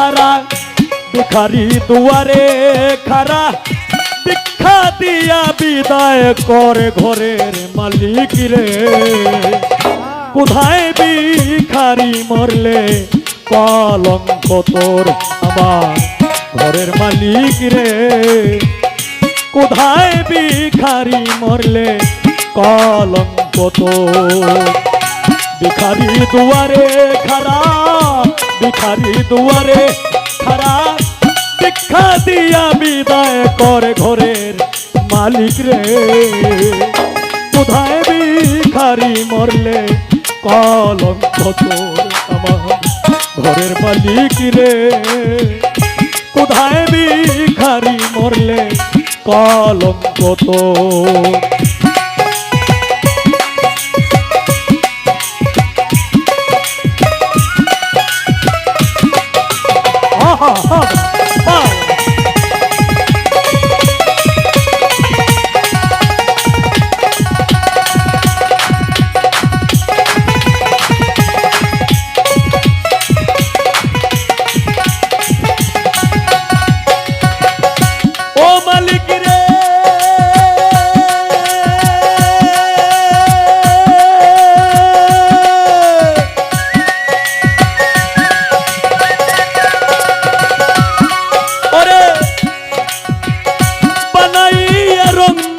খারা ভিখারি দুয়ারে খারা ভিক্ষা দিয়া বিদায় করে ঘরের মালিক রে কোথায় ভিখারি মরলে কলঙ্ক তোর আমার ঘরের মালিক রে কোথায় ভিখারি মরলে কলঙ্ক তোর ভিখারি দুয়ারে খারা ভিখারি দুয়ারে খারা ভিক্ষা দিয়া বিদায় করে ঘরের মালিক রে কোথায় ভিখারি মরলে কলঙ্ক তোর আমার ঘরের মালিক রে কোথায় ভিখারি মরলে কলঙ্ক তোর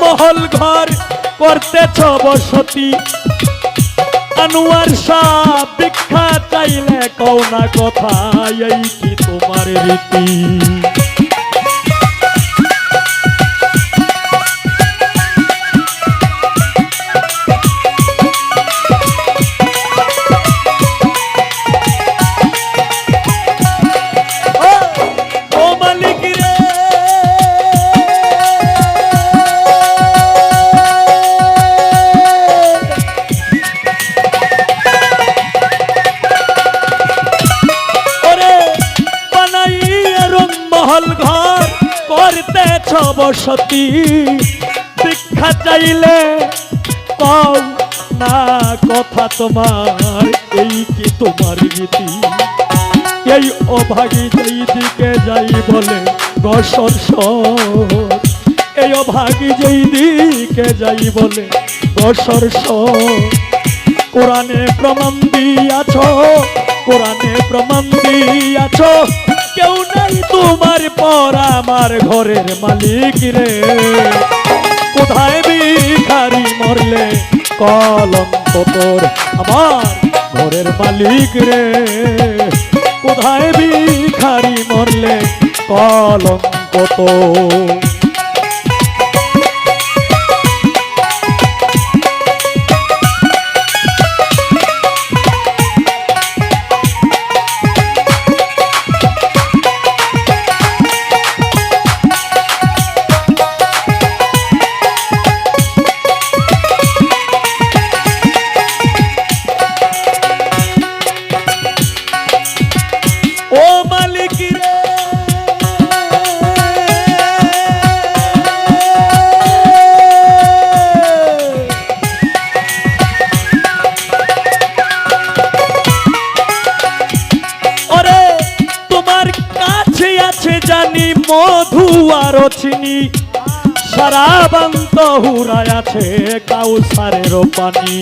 মহল ঘর করতেছ বসতি আনোয়ার শাহ ভিক্ষা চাইলে কও না কথা এই কি তোমার রীতি ঘর করতেছ বসতি ভিক্ষা চাইলে কও না কথা তোমার এই কি তোমার গীতি এই অভাগী যেই দিকে যাই বলে গসর শহর এই অভাগী যেই দিকে যাই বলে গসর শহর কোরআনে প্রমাণ দিয়াছ কোরআনে প্রমাণ দিয়াছ কেউ নাই তোমার পর আমার ঘরের মালিক রে কোথায় ভিখারি মরলে কলঙ্ক তোর আমার ঘরের মালিক রে কোথায় ভিখারি মরলে কলঙ্ক তোর জানি মধু আর চিনি সারা বান্ত হুরায় আছে কাউসারের পানি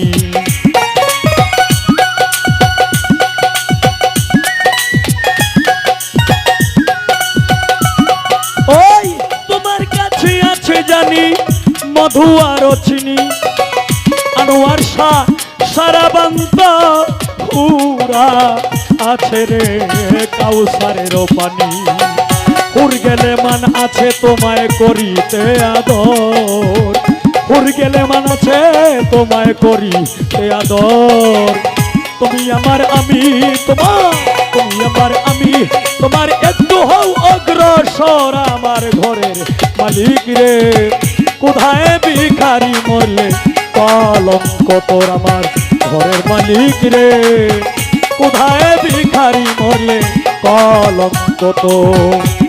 ওই তোমার কাছে আছে জানি মধু আর চিনি আনোয়ার শাহ সারা বান্ত হুরা আছে রে কাউসারের পানি হুর গেলে মান আছে তোমায় করিতে আদর হুর গেলে মান আছে তোমায় করিতে আদর তুমি আমার আমি তোমার তুমি আমার আমি তোমার একটু হও অগ্রসর আমার ঘরের মালিক রে কোথায় ভিখারি মরলে কলঙ্ক তোর আমার ঘরের মালিক রে কোথায় ভিখারি মরলে কলঙ্ক তোর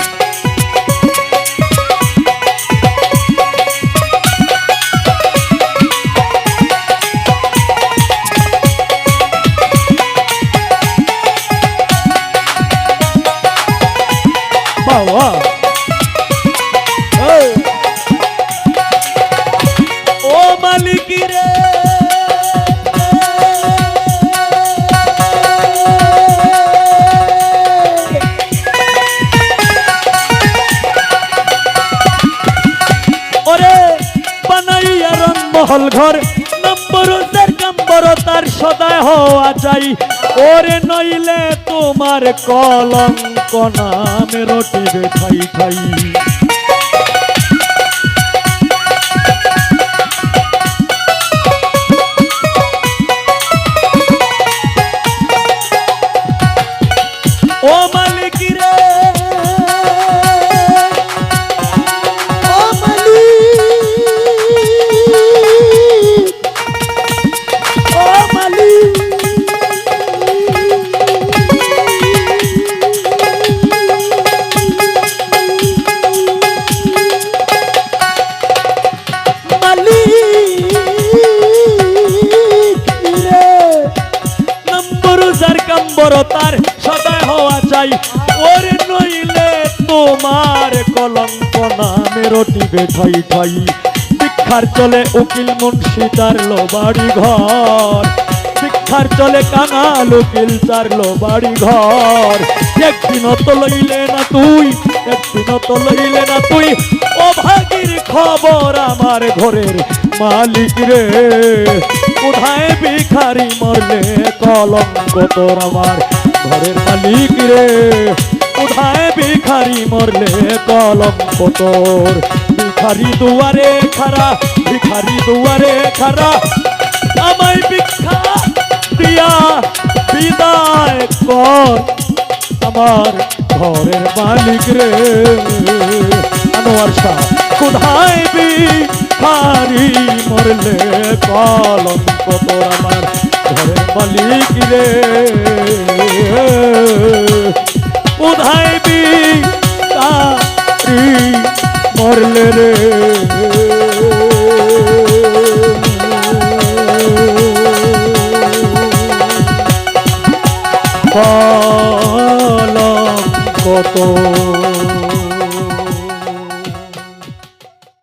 হাওয়া ও মালিক রে ওরে বানাইয়া রংমহল ঘর নম্বর কাম্বর তার সদায় হওয়া চাই ওরে নইলে তোমার কলঙ্ক নামে রটিবে ঠাই ঠাই ও মালিক রে ও মালিক ও মালিক তার সদায় হওয়া চাই ওরে নইলে তোমার কলঙ্ক নামে রটিবে ঠাই ঠাই ভিক্ষার চলে উকিল মুন্সি চারলো বাড়ি ঘর ভিক্ষার চলে কাঙাল উকিল চারলো বাড়ি ঘর একদিনও তো লইলে না তুই একদিনও তো লইলে না তুই ও ভাগির খবর আমার ঘরের মালিক রে কোথায় ভিখারি মরলে কলঙ্ক তোর আমার ঘরের মালিক রে কোথায় ভিখারি মরলে কলঙ্ক তোর ভিখারি দুয়ারে খারা ভিখারি দুয়ারে খারা আমায় ভিক্ষা দিয়া বিদায় কর আমার ঘরের মালিক রে আনোয়ার শাহ কোথায় ভিখারি মরলে কলঙ্ক তোর আমার ঘরের মালিক রে কোথায় ভিখারি মরলে রে কলঙ্ক তোর